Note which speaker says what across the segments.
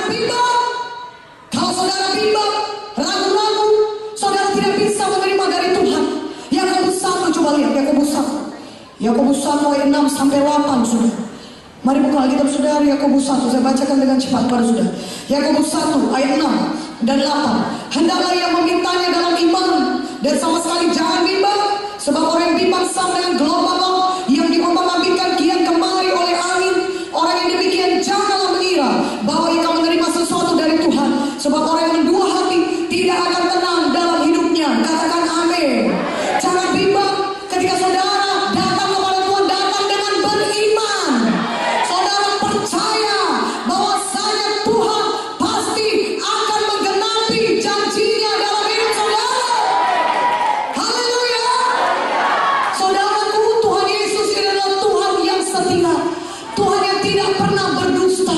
Speaker 1: bimbang. Kalau saudara bimbang, ragu-ragu, saudara tidak bisa menerima dari Tuhan. Yakobus 1, coba lihat Yakobus 1. Yakobus 1 ayat 6 sampai 8 sudah. Mari buka Alkitab saudara, Yakobus 1, saya bacakan dengan cepat pada saudara. Yakobus 1 ayat 6 dan 8. Hendaklah yang memintanya dalam iman, dan sama sekali jangan bimbang, sebab orang yang bimbang sama dengan gelombang laut yang diombang-ambingkan kian kemari oleh angin. Orang yang demikian janganlah mengira bahwa ia akan menerima sesuatu dari Tuhan, sebab orang yang mendua hati tidak akan tenang dalam hidupnya. Katakan amin. Jangan bimbang ketika saudara datang kepada Tuhan, datang dengan beriman. Saudara percaya bahwasanya Tuhan pasti akan menggenapi janjinya dalam hidup saudara. Haleluya. Saudaraku, Tuhan Yesus adalah Tuhan yang setia, Tuhan yang tidak pernah berdusta.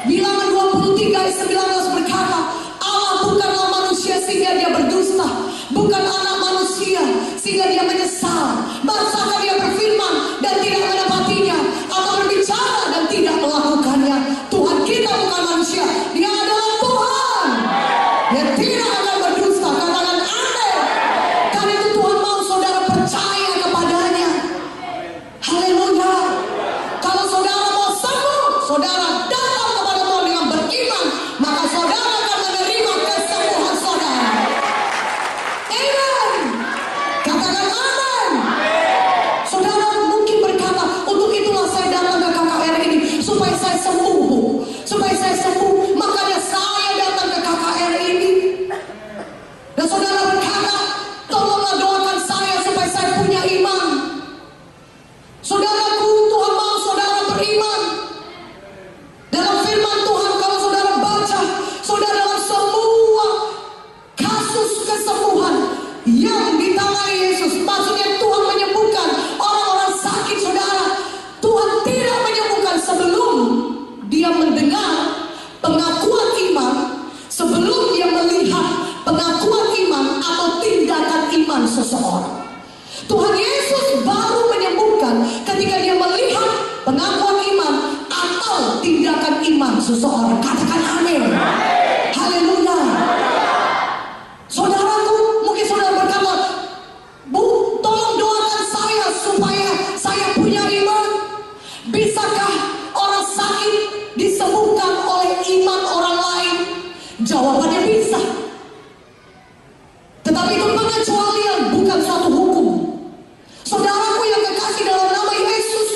Speaker 1: Bilangan 23 ayat 19 berkata, Allah bukanlah manusia sehingga dia berdusta, bukan anak manusia sehingga dia menyesal. Masakan dia berfirman dan tidak mendapatinya, atau berbicara dan tidak melakukannya. Tuhan kita bukan manusia, dia adalah Tuhan yang tidak akan berdusta. Katakan amin. Karena itu Tuhan mau saudara percaya kepadanya. Haleluya. Kalau saudara mau sembuh, saudara datang kepada Tuhan dengan beriman, maka saudara akan menerima kesembuhan saudara. Amen. Katakan amin. Saudara mungkin berkata, untuk itulah saya datang ke KKR ini, supaya saya sembuh, Bu. Supaya saya sembuh, makanya saya datang ke KKR ini. Dan saudara berkata, tolonglah doakan saya supaya saya punya iman. Saudaraku, Tuhan mau saudara beriman. Dalam firman Tuhan, kalau saudara baca, saudara dalam semua kasus kesembuhan yang ditangani Yesus, maksudnya Tuhan menyembuhkan orang-orang sakit, saudara. Tuhan tidak menyembuhkan sebelum dia mendengar pengakuan iman, sebelum dia melihat pengakuan iman atau tindakan iman seseorang. Tuhan Yesus baru menyembuhkan ketika dia melihat pengakuan iman atau tindakan iman seseorang. Katakan amin. Haleluya. Saudaraku, mungkin saudara berkata, Bu, tolong doakan saya supaya saya punya iman. Bisakah orang sakit disembuhkan oleh iman orang lain? Jawabannya bisa. Tetapi itu pengecualian, bukan suatu hukum. Saudaraku yang kekasih dalam nama Yesus,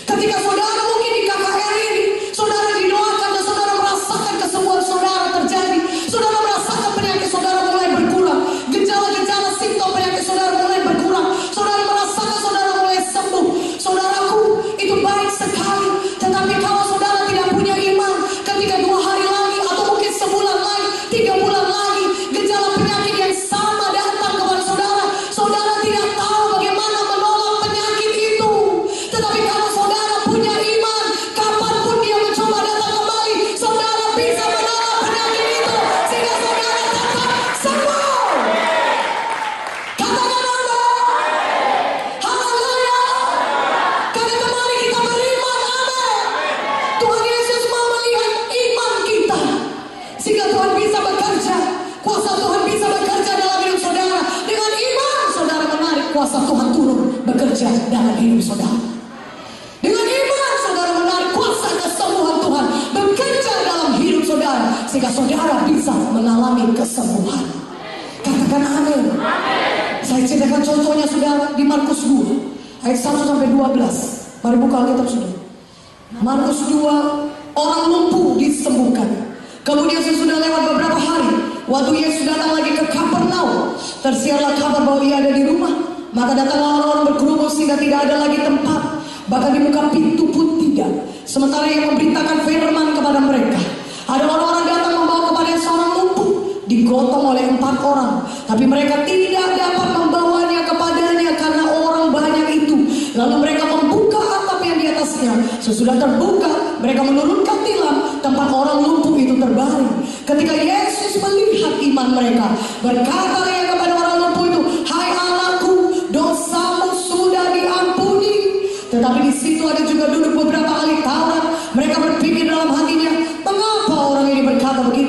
Speaker 1: ketika saudara mungkin di KKR ini, saudara didoakan dan saudara merasakan kesembuhan saudara terjadi. Saudara merasakan penyakit saudara mulai berkurang, gejala-gejala simptom penyakit saudara mulai berkurang, saudara merasakan saudara mulai sembuh. Saudaraku, itu baik sekali. Tetapi kalau saudara tidak punya iman, ketika 2 hari lagi atau mungkin sebulan lagi, 3 bulan lagi, gejala penyakit yang sama datang kepada saudara, saudara tidak tahu bagaimana menolak penyakit itu. Tetapi kalau saudara punya iman, kapanpun dia mencoba datang kembali, saudara bisa menolak penyakit itu sehingga saudara tetap sembuh. Katakan amin. Haleluya. Karena kemari kita beriman, amin. Tuhan Yesus mau melihat iman kita sehingga Tuhan bisa bekerja. Kuasa Tuhan bisa bekerja dalam hidup saudara. Dengan iman saudara menarik kuasa Tuhan turun bekerja dalam hidup saudara. Dengan iman saudara menarik kuasa kesembuhan Tuhan bekerja dalam hidup saudara sehingga saudara bisa mengalami kesembuhan. Katakan amin. Saya ceritakan contohnya saudara di Markus 2 ayat 1 sampai 12. Mari buka Alkitab saudara. Markus 2, orang lumpuh disembuhkan. Kemudian sesudah lewat beberapa hari, waktu Yesus datang lagi ke Kapernaum, tersiarlah kabar bahwa ia ada di rumah. Maka datanglah orang-orang berkerumun sehingga tidak ada lagi tempat, bahkan di muka pintu pun tidak. Sementara ia memberitakan firman kepada mereka, ada orang-orang datang membawa kepada seorang lumpuh, digotong oleh 4 orang, tapi mereka tidak dapat membawanya kepadanya karena orang banyak itu. Lalu mereka membuka atap yang di atasnya. Sesudah terbuka, mereka menurunkan tilam, tempat orang lumpuh itu terbaring. Ketika Yesus melihat iman mereka, berkata ia kepada orang lumpuh itu, "Hai anakku, dosamu sudah diampuni." Tetapi di situ ada juga duduk beberapa ahli Taurat. Mereka berpikir dalam hatinya, mengapa orang ini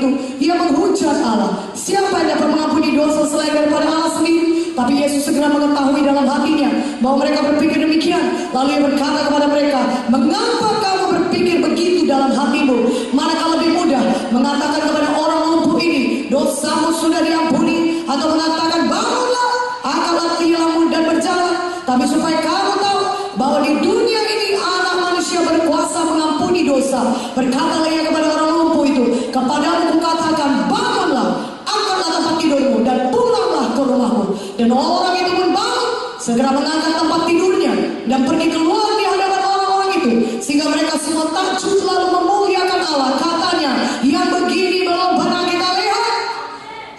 Speaker 1: itu, ia menghujat Allah. Siapa yang dapat mengampuni dosa selain daripada Allah sendiri? Tapi Yesus segera mengetahui dalam hatinya bahwa mereka berpikir demikian. Lalu ia berkata kepada mereka, mengapa kamu berpikir begitu dalam hatimu? Manakah lebih mudah mengatakan kepada orang lumpuh ini, dosamu sudah diampuni, atau mengatakan, bangunlah, angkatlah tilammu dan berjalan? Tapi supaya kamu tahu bahwa di dunia ini Anak Manusia berkuasa mengampuni dosa. Berkatalah ia kepada orang lumpuh itu, kepadamu kukatakan, bangunlah, angkatlah tempat tidurmu dan pulanglah ke rumahmu. Dan orang itu pun bangun, segera mengangkat tempat tidurnya dan pergi keluar di hadapan orang-orang itu, sehingga mereka semua takjub lalu memuliakan Allah. Katanya, yang begini belum pernah kita lihat.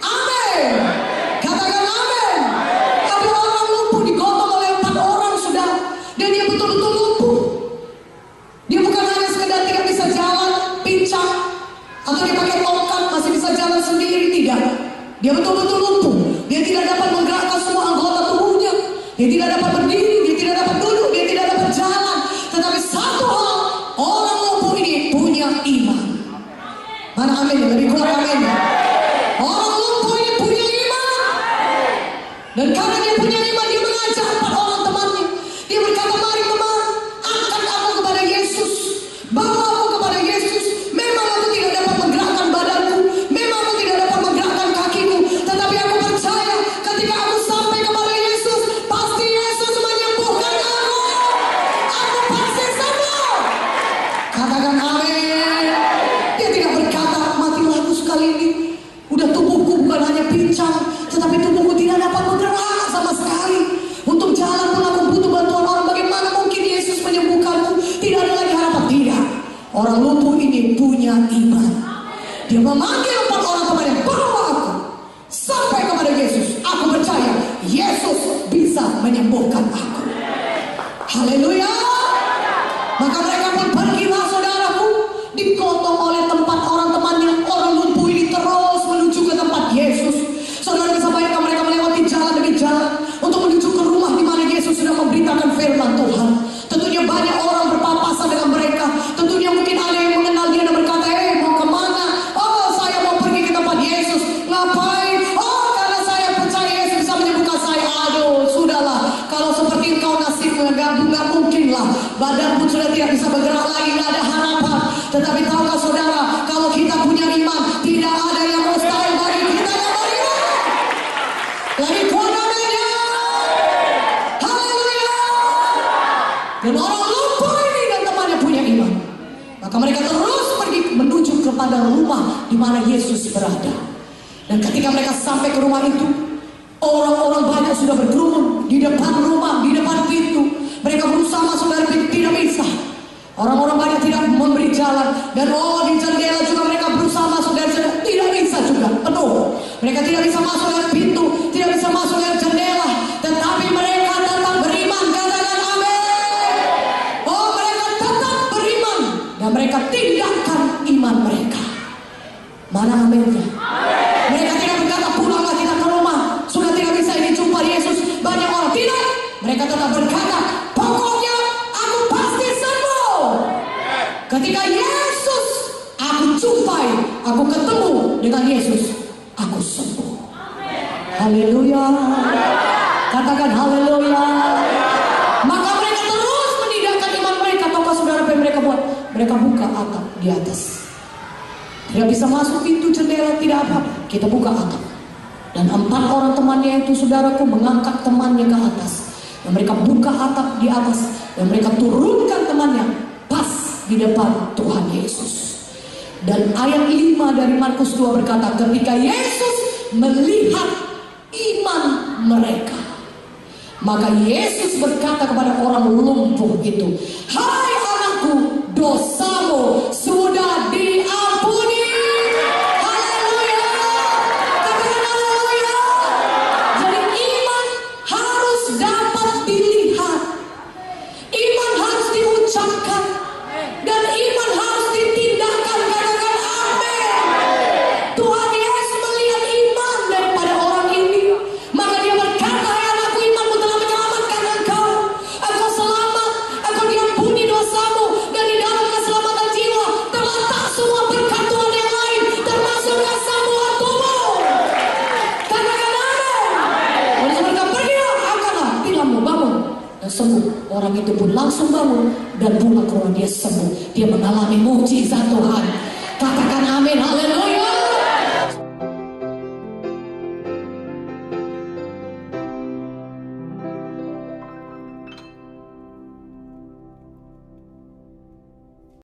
Speaker 1: Amin. Katakan amin. Tapi orang lumpuh digotong oleh 4 orang sudah, dan dia betul-betul lumpuh. Dia bukan hanya sekedar tidak bisa jalan, pincang, atau dia pakai tongkat masih bisa jalan sendiri, tidak. Dia betul-betul lumpuh. Dia tidak dapat menggerakkan semua anggota tubuhnya. Dia tidak dapat berdiri, dia tidak dapat duduk, dia tidak dapat jalan. Tetapi satu hal, orang lumpuh ini punya iman. Mana amin? Lebih kuat amin. Orang lumpuh ini punya iman. Dan karena dia punya iman, dia mengajak 4 orang temannya. Dia berkata, mari teman, angkat aku kepada Yesus, bawa aku kepada Yesus. Memang aku tidak dapat menggerakkan badanku, memang aku tidak dapat menggerakkan kakiku, tetapi aku percaya ketika aku sampai kepada Yesus, pasti Yesus menyembuhkan aku. Aku pasti sembuh. Katakan amin. Dia tidak berkata, matilah aku sekali ini. Udah tubuhku bukan hanya pincang, tetapi tubuhku tidak dapat bergerak sama sekali. Untuk jalan pun aku butuh bantuan orang. Bagaimana mungkin Yesus menyembuhkanku? Tidak ada lagi harapan. Tidak. Orang lumpuh ini punya iman. Dia memanggil 4 orang temannya, bawa aku sampai kepada Yesus. Aku percaya Yesus bisa menyembuhkan aku. Haleluya. Maka mereka pun pergilah, saudaraku, digotong oleh 4 orang temannya. Orang lumpuh ini terus menuju ke tempat Yesus. Saudara bisa bayangkan mereka melewati jalan demi jalan untuk menuju ke rumah di mana Yesus sudah memberitakan firman Tuhan. Tentunya banyak orang berpapasan dengan mereka. Tentunya mungkin ada yang mengenal dia dan berkata, mau kemana? Oh, saya mau pergi ke tempat Yesus. Ngapain? Oh, karena saya percaya Yesus bisa menyembuhkan saya. Aduh, sudahlah. Kalau seperti engkau nasibnya, nggak mungkin lah. Badan pun sudah tidak bisa bergerak lagi, nggak ada harapan. Tetapi tahukah saudara, kalau kita punya iman, tidak ada yang mustahil bagi kita yang beriman. Lagi kuat aminnya. Haleluya. Dan orang lumpuh ini dan temannya punya iman. Maka mereka terus pergi menuju kepada rumah di mana Yesus berada. Dan ketika mereka sampai ke rumah itu, orang-orang banyak sudah berkerumun di depan rumah, di depan pintu. Mereka berusaha masuk dari pintu, tidak bisa. Orang-orang banyak tidak memberi jalan. Dan di jendela juga mereka berusaha masuk dari jendela, tidak bisa juga, penuh. Mereka tidak bisa masuk dari pintu, tidak bisa masuk dari jendela. Tetapi mereka tetap beriman. Katakan amin. Mereka tetap beriman. Dan mereka tinggalkan iman mereka. Mana aminnya? Mereka tidak berkata, pulanglah kita ke rumah, sudah tidak bisa ini jumpa Yesus. Banyak orang tidak. Mereka tetap berkata, pokoknya aku pasti sembuh. Ketika Yesus aku jumpai, aku ketemu dengan Yesus, aku sembuh. Haleluya. Katakan haleluya. Maka mereka terus menindakkan iman mereka. Tahukah saudara apa yang mereka buat? Mereka buka atap di atas. Tidak bisa masuk pintu jendela, tidak apa. Kita buka atap. Dan 4 orang temannya itu, saudaraku, mengangkat temannya ke atas. Dan mereka buka atap di atas. Dan mereka turunkan temannya pas di depan Tuhan Yesus. Dan ayat 5 dari Markus 2 berkata, ketika Yesus melihat iman mereka, maka Yesus berkata kepada orang lumpuh itu, hai anakku, dosamu sudah diampuni. Haleluya. Katakan haleluya. Jadi iman harus dapat dilihat, iman harus diucapkan, dan iman harus ditindakkan. Katakan amin. Tuhan Yesus melihat iman daripada orang ini, maka dia berkata, hai anakku, imanmu telah menyelamatkan engkau. Engkau selamat, engkau diampuni dosamu, dan di dalam orang itu pun langsung bangun dan pulang ke rumah, dia sembuh. Dia mengalami mukjizat Tuhan. Katakan amin, haleluya.